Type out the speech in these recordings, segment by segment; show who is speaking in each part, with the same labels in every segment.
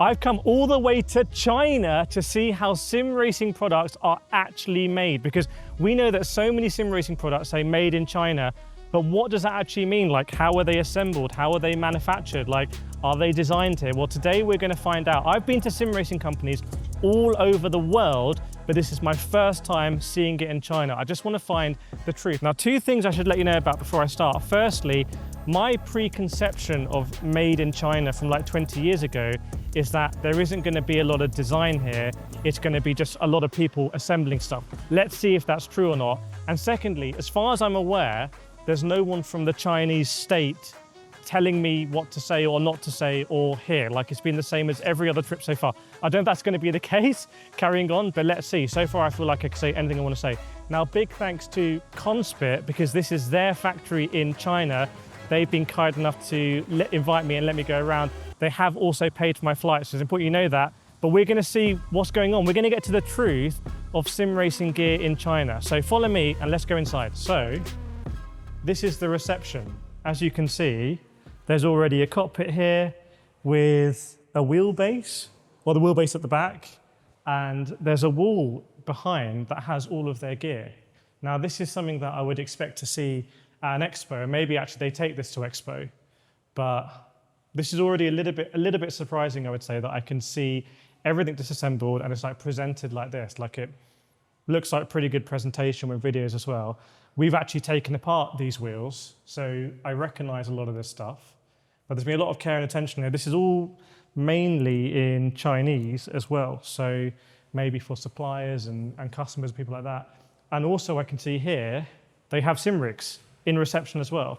Speaker 1: I've come all the way to China to see how sim racing products are actually made, because we know that so many sim racing products say made in China, but what does that actually mean? Like, how are they assembled? How are they manufactured? Like, are they designed here? Well, today we're going to find out. I've been to sim racing companies all over the world, but this is my first time seeing it in China. I just want to find the truth. Now, two things I should let you know about before I start. Firstly, my preconception of made in China from like 20 years ago is that there isn't going to be a lot of design here. It's going to be just a lot of people assembling stuff. Let's see if that's true or not. And secondly, as far as I'm aware, there's no one from the Chinese state telling me what to say or not to say or hear. Like, it's been the same as every other trip so far. I don't know if that's going to be the case carrying on, but let's see. So far, I feel like I can say anything I want to say. Now, big thanks to Conspit, because this is their factory in China. They've been kind enough to invite me and let me go around. They have also paid for my flights, so it's important you know that. But we're going to see what's going on. We're going to get to the truth of sim racing gear in China. So follow me and let's go inside. So this is the reception. As you can see, there's already a cockpit here with a wheelbase, or the wheelbase at the back, and there's a wall behind that has all of their gear. Now, this is something that I would expect to see at an expo, and maybe actually they take this to expo, but this is already a little bit surprising, I would say, that I can see everything disassembled and it's like presented like this. Like, it looks like pretty good presentation with videos as well. We've actually taken apart these wheels, so I recognize a lot of this stuff, but there's been a lot of care and attention here. This is all mainly in Chinese as well, so maybe for suppliers and customers, people like that. And also I can see here, they have sim rigs in reception as well.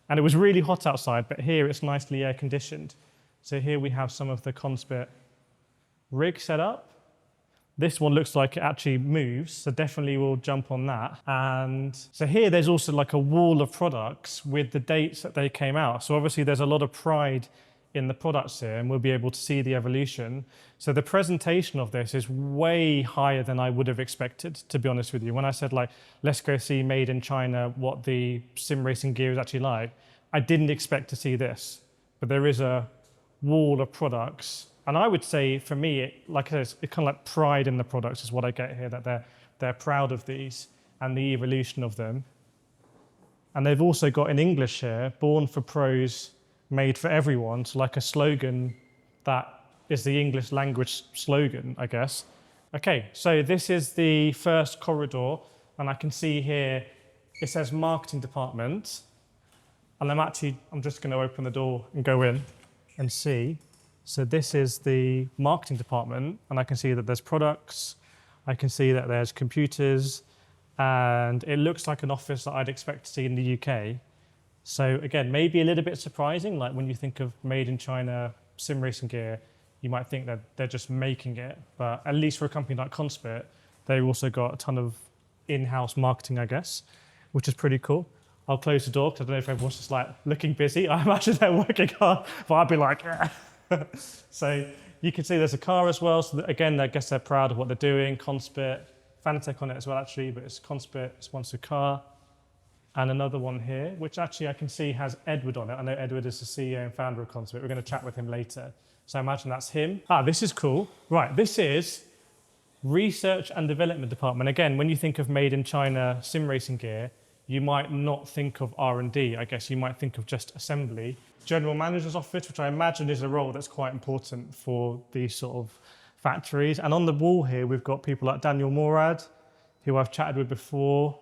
Speaker 1: And it was really hot outside, but here it's nicely air conditioned. So here we have some of the Conspit rig set up. This one looks like it actually moves, so definitely we'll jump on that. And so here there's also like a wall of products with the dates that they came out. So obviously there's a lot of pride in the products here, and we'll be able to see the evolution. So the presentation of this is way higher than I would have expected, to be honest with you. When I said, like, let's go see made in China, what the sim racing gear is actually like, I didn't expect to see this. But there is a wall of products. And I would say, for me, like I said, it's kind of like pride in the products is what I get here, that they're proud of these and the evolution of them. And they've also got in English here, born for pros, made for everyone. So like a slogan that is the English language slogan, I guess. Okay, so this is the first corridor, and I can see here it says marketing department. And I'm just going to open the door and go in and see. So this is the marketing department, and I can see that there's products, I can see that there's computers, and it looks like an office that I'd expect to see in the UK. So again, maybe a little bit surprising, like when you think of made in China sim racing gear, you might think that they're just making it, but at least for a company like Conspit, they've also got a ton of in-house marketing, I guess, which is pretty cool. I'll close the door because I don't know if everyone's just like looking busy. I imagine they're working hard, but I'd be like, yeah. So you can see there's a car as well. So again, I guess they're proud of what they're doing. Conspit, Fanatec on it as well, actually, but it's Conspit, sponsor car. And another one here, which actually I can see has Edward on it. I know Edward is the CEO and founder of Conspit. We're going to chat with him later. So I imagine that's him. Ah, this is cool. Right, this is Research and Development Department. Again, when you think of made in China sim racing gear, you might not think of R&D. I guess you might think of just assembly. General Manager's Office, which I imagine is a role that's quite important for these sort of factories. And on the wall here, we've got people like Daniel Morad, who I've chatted with before,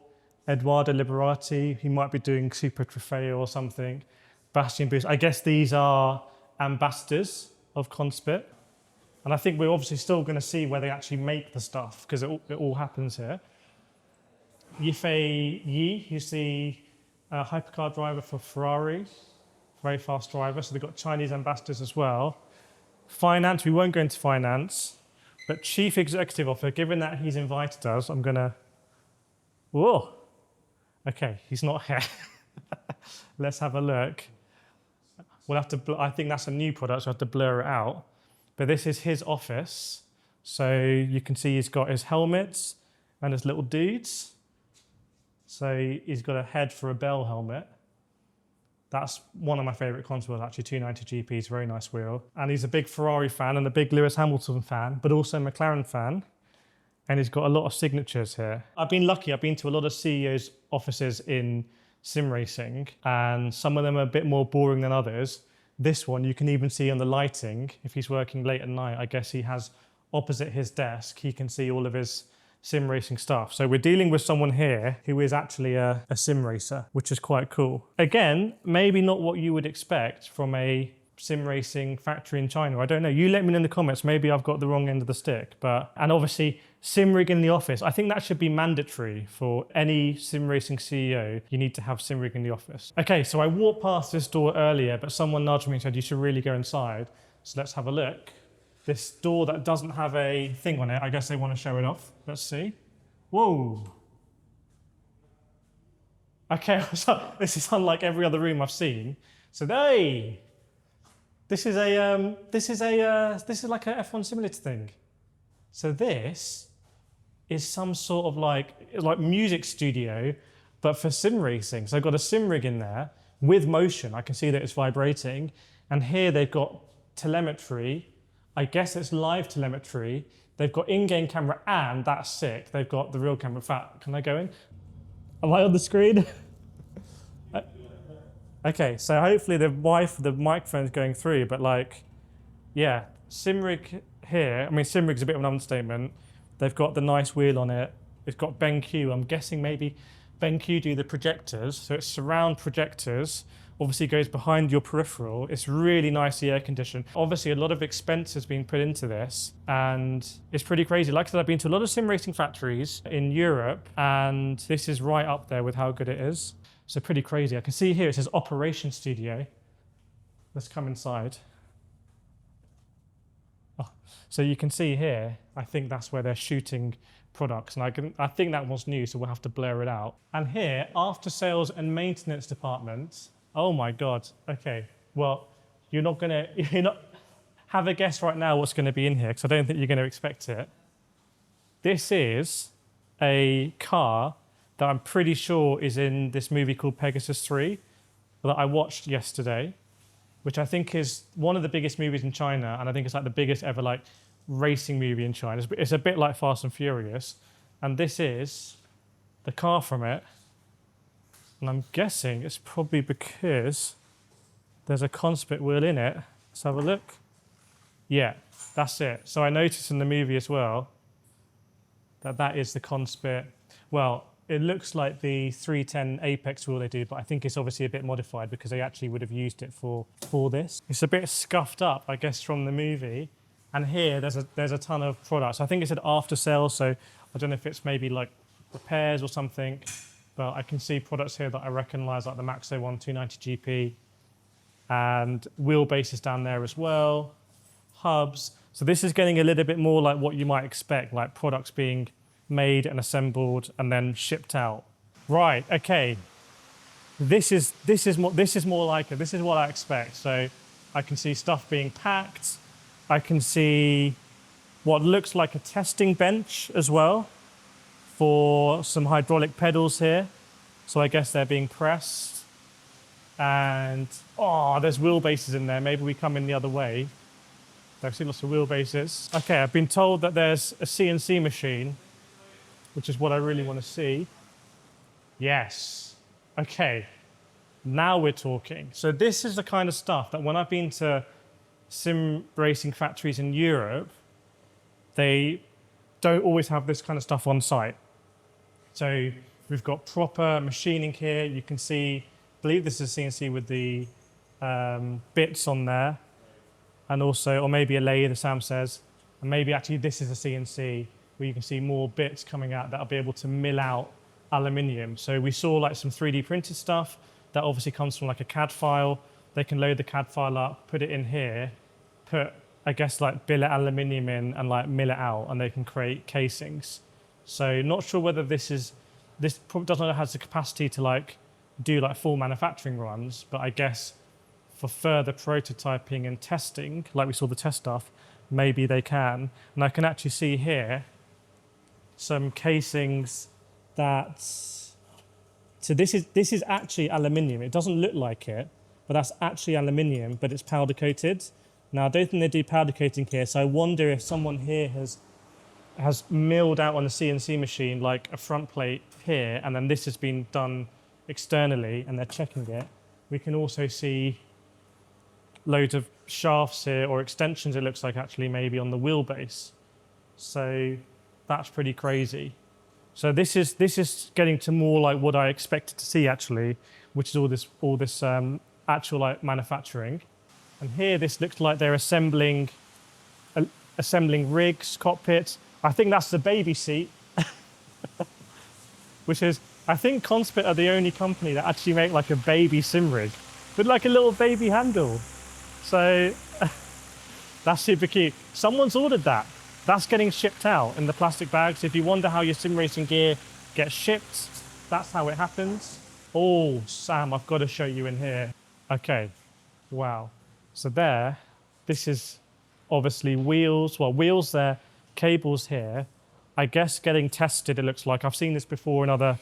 Speaker 1: Eduardo Liberati, he might be doing Super Trofeo or something, Bastian Boost. I guess these are ambassadors of Conspit. And I think we're obviously still going to see where they actually make the stuff, because it all happens here. Yifei Yi, who's the hypercar driver for Ferrari, very fast driver. So they've got Chinese ambassadors as well. Finance, we won't go into finance, but Chief Executive Officer, given that he's invited us, I'm going to, whoa. Okay, he's not here. Let's have a look. We'll have to, I think that's a new product, so I have to blur it out. But this is his office. So you can see he's got his helmets and his little dudes. So he's got a head for a bell helmet. That's one of my favourite cons wheels, actually. 290 GPs, very nice wheel. And he's a big Ferrari fan and a big Lewis Hamilton fan, but also McLaren fan. And he's got a lot of signatures here. I've been lucky. I've been to a lot of CEOs' offices in sim racing, and some of them are a bit more boring than others. This one, you can even see on the lighting, if he's working late at night, I guess he has opposite his desk, he can see all of his sim racing stuff. So we're dealing with someone here who is actually a sim racer, which is quite cool. Again, maybe not what you would expect from a sim racing factory in China. I don't know. You let me know in the comments. Maybe I've got the wrong end of the stick. And obviously, sim rig in the office. I think that should be mandatory for any sim racing CEO. You need to have sim rig in the office. Okay, so I walked past this door earlier, but someone nudged me and said you should really go inside. So let's have a look. This door that doesn't have a thing on it, I guess they want to show it off. Let's see. Whoa. Okay, so this is unlike every other room I've seen. So hey, this is like a F1 simulator thing. So this is some sort of like music studio, but for sim racing. So I've got a sim rig in there with motion. I can see that it's vibrating. And here they've got telemetry. I guess it's live telemetry. They've got in-game camera, and that's sick. They've got the real camera. In fact, can I go in? Am I on the screen? Okay, so hopefully the microphone's going through, but like, yeah, sim rig here. I mean, sim rig's a bit of an understatement. They've got the nice wheel on it. It's got BenQ. I'm guessing maybe BenQ do the projectors. So it's surround projectors. Obviously goes behind your peripheral. It's really nicely air conditioned. Obviously a lot of expense has been put into this, and it's pretty crazy. Like I said, I've been to a lot of sim racing factories in Europe, and this is right up there with how good it is. So pretty crazy. I can see here it says Operation Studio. Let's come inside. Oh, so you can see here, I think that's where they're shooting products, and I think that one's new, so we'll have to blur it out. And here, after sales and maintenance department. Oh my God. Okay. Well, you're not have a guess right now what's going to be in here, because I don't think you're going to expect it. This is a car that I'm pretty sure is in this movie called Pegasus 3 that I watched yesterday, which I think is one of the biggest movies in China, and I think it's like the biggest ever like racing movie in China. It's a bit like Fast and Furious, and this is the car from it. And I'm guessing it's probably because there's a Conspit wheel in it. Let's have a look. Yeah, that's it. So I noticed in the movie as well that is the Conspit. Well, it looks like the 310 Apex wheel they do, but I think it's obviously a bit modified because they actually would have used it for this. It's a bit scuffed up, I guess, from the movie. And here there's a ton of products. I think it said after sales, so I don't know if it's maybe like repairs or something. But I can see products here that I recognise, like the Maxo 1 290 GP, and wheelbases down there as well, hubs. So this is getting a little bit more like what you might expect, like products being made and assembled and then shipped out. Right, okay. This is more like it. This is what I expect. So I can see stuff being packed. I can see what looks like a testing bench as well, for some hydraulic pedals here. So I guess they're being pressed. And, oh, there's wheelbases in there. Maybe we come in the other way. I've seen lots of wheelbases. Okay, I've been told that there's a CNC machine, which is what I really want to see. Yes. Okay, now we're talking. So this is the kind of stuff that when I've been to sim racing factories in Europe, they don't always have this kind of stuff on site. So we've got proper machining here. You can see, I believe this is a CNC with the bits on there. And also, or maybe a lathe, as Sam says. And maybe actually this is a CNC where you can see more bits coming out that'll be able to mill out aluminium. So we saw like some 3D printed stuff that obviously comes from like a CAD file. They can load the CAD file up, put it in here, put, I guess, like billet aluminium in and like mill it out, and they can create casings. So not sure whether this probably doesn't have the capacity to like do like full manufacturing runs, but I guess for further prototyping and testing, like we saw the test stuff, maybe they can. And I can actually see here some casings that, so this is actually aluminium. It doesn't look like it, but that's actually aluminium, but it's powder coated. Now, I don't think they do powder coating here, so I wonder if someone here has milled out on the CNC machine like a front plate here, and then this has been done externally, and they're checking it. We can also see loads of shafts here, or extensions, it looks like, actually, maybe on the wheelbase. So that's pretty crazy. So this is getting to more like what I expected to see, actually, which is all this actual like manufacturing. And here, this looks like they're assembling rigs, cockpits. I think that's the baby seat, which is, I think Conspit are the only company that actually make like a baby sim rig with like a little baby handle. So that's super cute. Someone's ordered that. That's getting shipped out in the plastic bags. If you wonder how your sim racing gear gets shipped, that's how it happens. Oh, Sam, I've got to show you in here. Okay, wow. So there, this is obviously wheels. Well, wheels there, cables here. I guess getting tested, it looks like. I've seen this before in other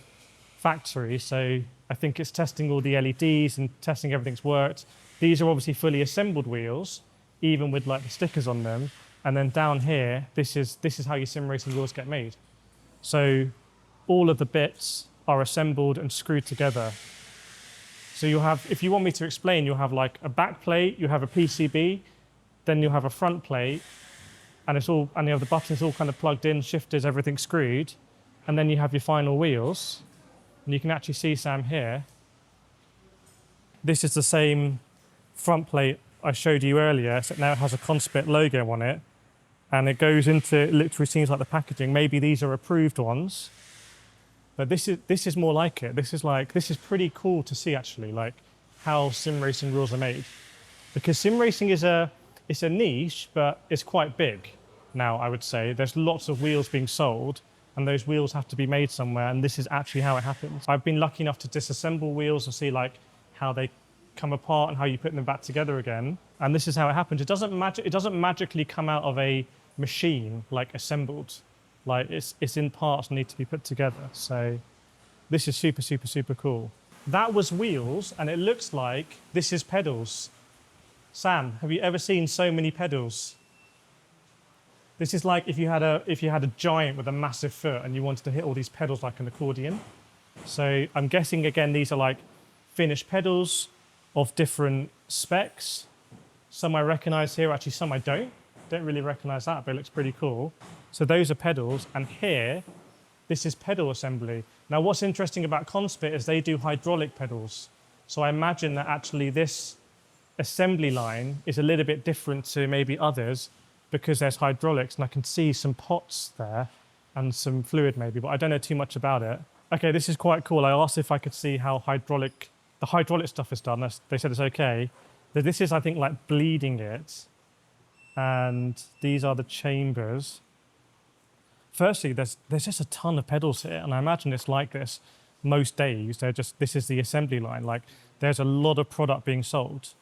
Speaker 1: factories, so I think it's testing all the LEDs and testing everything's worked. These are obviously fully assembled wheels, even with like the stickers on them. And then down here, this is how your sim racing wheels get made. So all of the bits are assembled and screwed together. So you'll have, if you want me to explain, you'll have like a back plate, you have a PCB, then you'll have a front plate, and you have the buttons all kind of plugged in, shifters, everything screwed, and then you have your final wheels. And you can actually see, Sam, here. This is the same front plate I showed you earlier, except now it has a Conspit logo on it. And it goes into, it literally seems like the packaging. Maybe these are approved ones, but this is more like it. This is pretty cool to see, actually, like how sim racing wheels are made. Because sim racing it's a niche, but it's quite big now, I would say. There's lots of wheels being sold, and those wheels have to be made somewhere, and this is actually how it happens. I've been lucky enough to disassemble wheels and see like how they come apart and how you put them back together again. And this is how it happens. It doesn't magically come out of a machine like assembled. Like it's in parts and need to be put together. So this is super, super, super cool. That was wheels, and it looks like this is pedals. Sam, have you ever seen so many pedals? This is like if you had a giant with a massive foot and you wanted to hit all these pedals like an accordion. So I'm guessing, again, these are like finished pedals of different specs. Some I recognize here, actually some I don't really recognize that, but it looks pretty cool. So those are pedals, and here, this is pedal assembly. Now what's interesting about Conspit is they do hydraulic pedals. So I imagine that actually this assembly line is a little bit different to maybe others because there's hydraulics, and I can see some pots there and some fluid maybe, but I don't know too much about it. Okay, this is quite cool. I asked if I could see how the hydraulic stuff is done. They said it's okay. But this is, I think, like bleeding it. And these are the chambers. Firstly, there's just a ton of pedals here, and I imagine it's like this most days. This is the assembly line. Like, there's a lot of product being sold.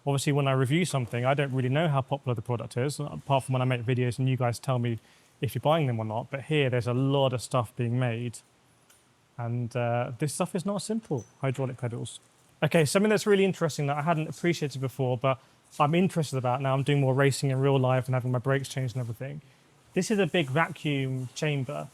Speaker 1: Obviously, when I review something, I don't really know how popular the product is, apart from when I make videos and you guys tell me if you're buying them or not. But here, there's a lot of stuff being made. And this stuff is not simple, hydraulic pedals. Okay, something that's really interesting that I hadn't appreciated before, but I'm interested about now. I'm doing more racing in real life and having my brakes changed and everything. This is a big vacuum chamber,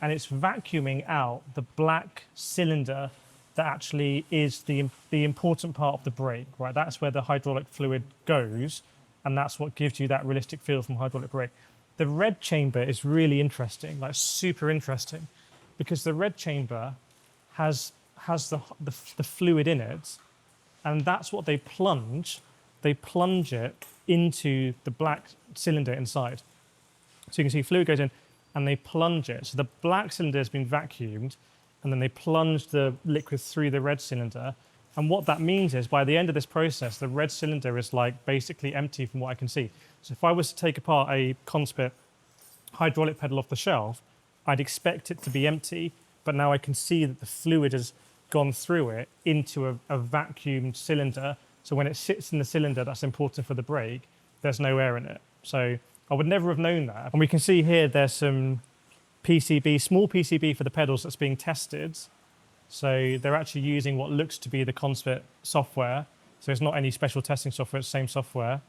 Speaker 1: and it's vacuuming out the black cylinder that actually is the important part of the brake, right? That's where the hydraulic fluid goes, and that's what gives you that realistic feel from hydraulic brake. The red chamber is really interesting, like super interesting, because the red chamber has the fluid in it, and that's what they plunge. They plunge it into the black cylinder inside. So you can see fluid goes in, and they plunge it. So the black cylinder has been vacuumed, and then they plunge the liquid through the red cylinder. And what that means is, by the end of this process, the red cylinder is like basically empty from what I can see. So if I was to take apart a Conspit hydraulic pedal off the shelf, I'd expect it to be empty, but now I can see that the fluid has gone through it into a vacuumed cylinder. So when it sits in the cylinder that's important for the brake, there's no air in it. So I would never have known that. And we can see here there's some PCB, small PCB for the pedals that's being tested. So they're actually using what looks to be the Conspit software. So it's not any special testing software, it's the same software.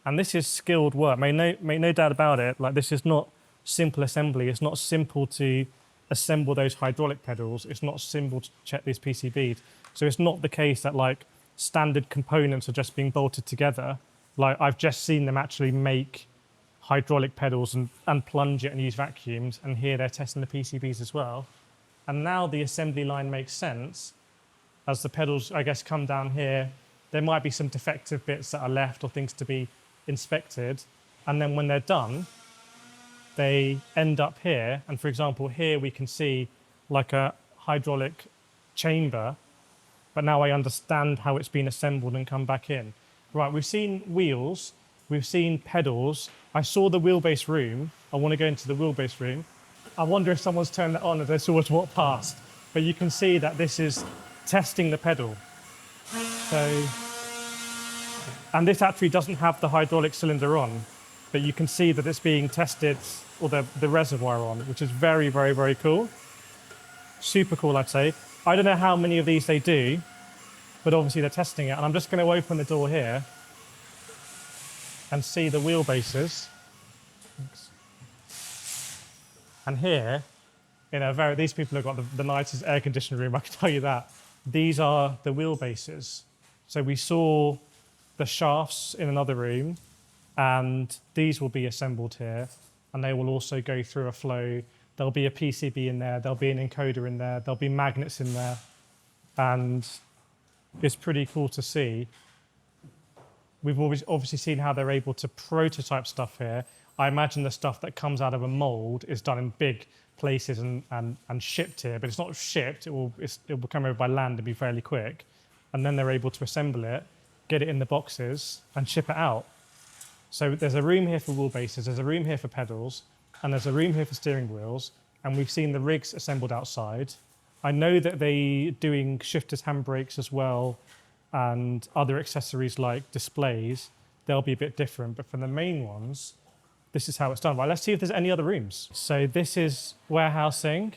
Speaker 1: And this is skilled work, make no doubt about it. Like, this is not simple assembly. It's not simple to assemble those hydraulic pedals. It's not simple to check these PCBs. So it's not the case that like standard components are just being bolted together. Like, I've just seen them actually make hydraulic pedals and plunge it and use vacuums. And here they're testing the PCBs as well. And now the assembly line makes sense. As the pedals, I guess, come down here, there might be some defective bits that are left or things to be inspected. And then when they're done, they end up here. And for example, here we can see like a hydraulic chamber, but now I understand how it's been assembled and come back in. Right, we've seen wheels, we've seen pedals. I saw the wheelbase room. I want to go into the wheelbase room. I wonder if someone's turned that on as they saw us walk past. But you can see that this is testing the pedal. So, and this actually doesn't have the hydraulic cylinder on, but you can see that it's being tested, or the reservoir on, which is very, very, very cool. Super cool, I'd say. I don't know how many of these they do, but obviously they're testing it. And I'm just going to open the door here and see the wheelbases. And here, these people have got the nicest air-conditioned room, I can tell you that. These are the wheelbases. So we saw the shafts in another room, and these will be assembled here, and they will also go through a flow. There'll be a PCB in there, there'll be an encoder in there, there'll be magnets in there, and it's pretty cool to see. We've obviously seen how they're able to prototype stuff here. I imagine the stuff that comes out of a mold is done in big places and shipped here, but it's not shipped, it will come over by land and be fairly quick. And then they're able to assemble it, get it in the boxes, and ship it out. So there's a room here for wheelbases, there's a room here for pedals, and there's a room here for steering wheels, and we've seen the rigs assembled outside. I know that they're doing shifters, handbrakes as well, and other accessories like displays. They'll be a bit different, but for the main ones, this is how it's done. Right, let's see if there's any other rooms. So this is warehousing.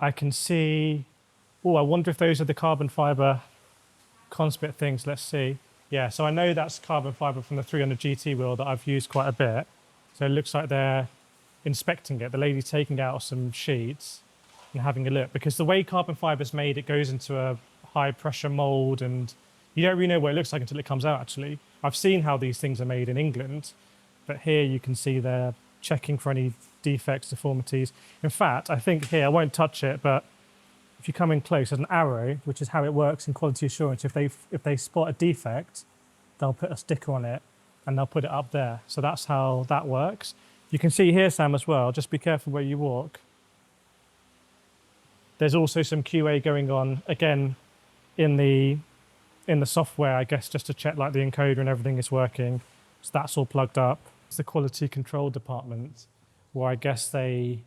Speaker 1: I can see, oh, I wonder if those are the carbon fiber conspit things. Let's see. Yeah, so I know that's carbon fiber from the 300 GT wheel that I've used quite a bit. So it looks like they're inspecting it. The lady's taking out some sheets and having a look, because the way carbon fiber is made, it goes into a high pressure mold, and you don't really know what it looks like until it comes out, actually. I've seen how these things are made in England, but here you can see they're checking for any defects, deformities. In fact, I think here, I won't touch it, but if you come in close, there's an arrow, which is how it works in quality assurance. If they spot a defect, they'll put a sticker on it and they'll put it up there. So that's how that works. You can see here, Sam, as well, just be careful where you walk. There's also some QA going on, again, in the software, I guess, just to check like the encoder and everything is working. So that's all plugged up. It's the quality control department, where I guess they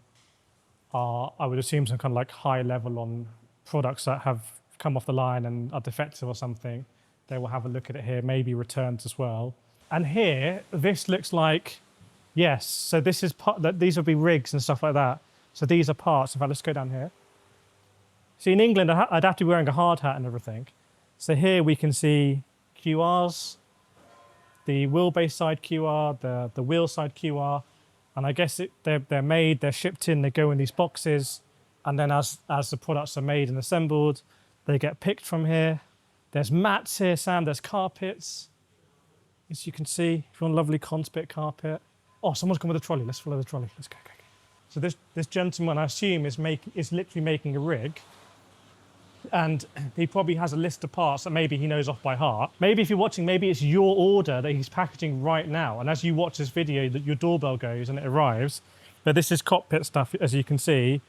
Speaker 1: are, I would assume, some kind of like high level on products that have come off the line and are defective or something. They will have a look at it here, maybe returns as well. And here, this looks like, yes, so this is part, these will be rigs and stuff like that. So these are parts. In fact, let's go down here. See, in England, I'd have to be wearing a hard hat and everything. So here we can see QRs, the wheelbase side QR, the wheel side QR, and I guess they're made, they're shipped in, they go in these boxes, and then as the products are made and assembled, they get picked from here. There's mats here, Sam, there's carpets. As you can see, if you want a lovely conspit carpet. Oh, someone's come with a trolley, let's follow the trolley, let's go. So this gentleman, I assume, is literally making a rig. And he probably has a list of parts that maybe he knows off by heart. Maybe if you're watching, maybe it's your order that he's packaging right now. And as you watch this video, that your doorbell goes and it arrives. But this is cockpit stuff, as you can see,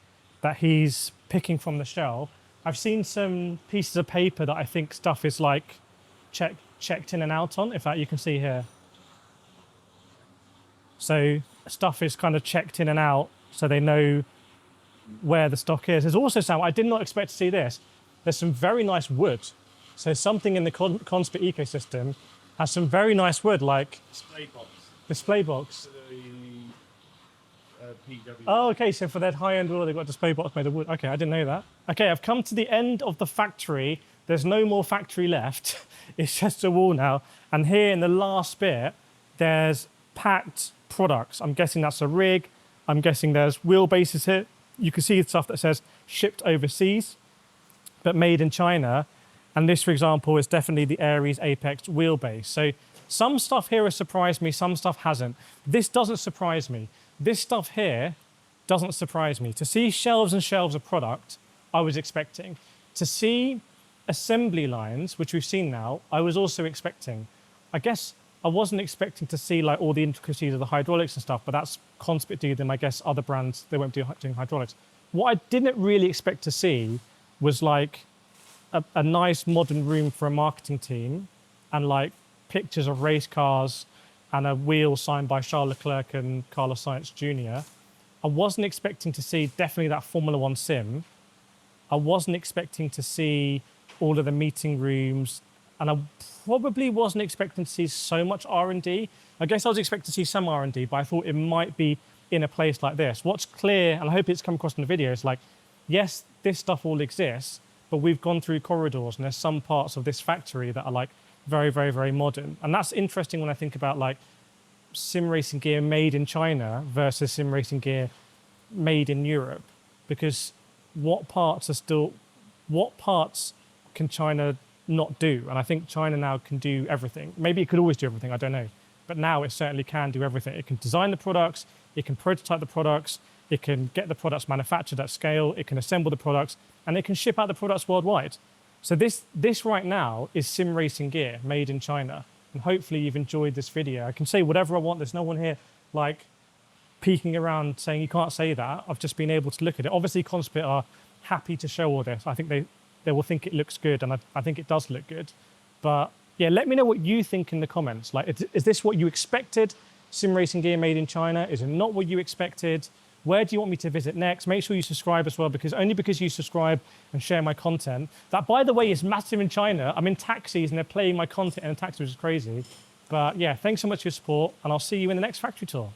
Speaker 1: that he's picking from the shelf. I've seen some pieces of paper that I think stuff is like checked in and out on, if that you can see here. So stuff is kind of checked in and out so they know where the stock is. There's also some, I did not expect to see this. There's some very nice wood. So something in the Conspit ecosystem has some very nice wood, like display box. Oh, okay. So for that high-end wheel, they've got a display box made of wood. Okay, I didn't know that. Okay, I've come to the end of the factory there's no more factory left. It's just a wall now. And here in the last bit, there's packed products. I'm guessing that's a rig. I'm guessing there's wheelbases here. You can see the stuff that says shipped overseas, but made in China. And this, for example, is definitely the Aries Apex wheelbase. So some stuff here has surprised me, some stuff hasn't. This doesn't surprise me. This stuff here doesn't surprise me. To see shelves and shelves of product, I was expecting. To see assembly lines, which we've seen now, I was also expecting. I guess I wasn't expecting to see like all the intricacies of the hydraulics and stuff, but that's conspicuous than I guess other brands, they won't be doing hydraulics. What I didn't really expect to see was like a nice modern room for a marketing team and like pictures of race cars and a wheel signed by Charles Leclerc and Carlos Sainz Jr. I wasn't expecting to see definitely that Formula One sim. I wasn't expecting to see all of the meeting rooms, and I probably wasn't expecting to see so much R&D. I guess I was expecting to see some R&D, but I thought it might be in a place like this. What's clear, and I hope it's come across in the video, is like, yes, this stuff all exists, but we've gone through corridors and there's some parts of this factory that are like very, very, very modern. And that's interesting when I think about like sim racing gear made in China versus sim racing gear made in Europe, because what parts can China not do? And I think China now can do everything. Maybe it could always do everything, I don't know. But now it certainly can do everything. It can design the products, it can prototype the products, it can get the products manufactured at scale, it can assemble the products, and it can ship out the products worldwide. So this right now is sim racing gear made in China. And hopefully you've enjoyed this video. I can say whatever I want. There's no one here like peeking around saying you can't say that. I've just been able to look at it. Obviously Conspit are happy to show all this. I think they will think it looks good, and I think it does look good. But yeah, let me know what you think in the comments. Like, is this what you expected? Sim racing gear made in China? Is it not what you expected? Where do you want me to visit next? Make sure you subscribe as well, because only because you subscribe and share my content. That, by the way, is massive in China. I'm in taxis and they're playing my content in a taxi, which is crazy. But yeah, thanks so much for your support, and I'll see you in the next factory tour.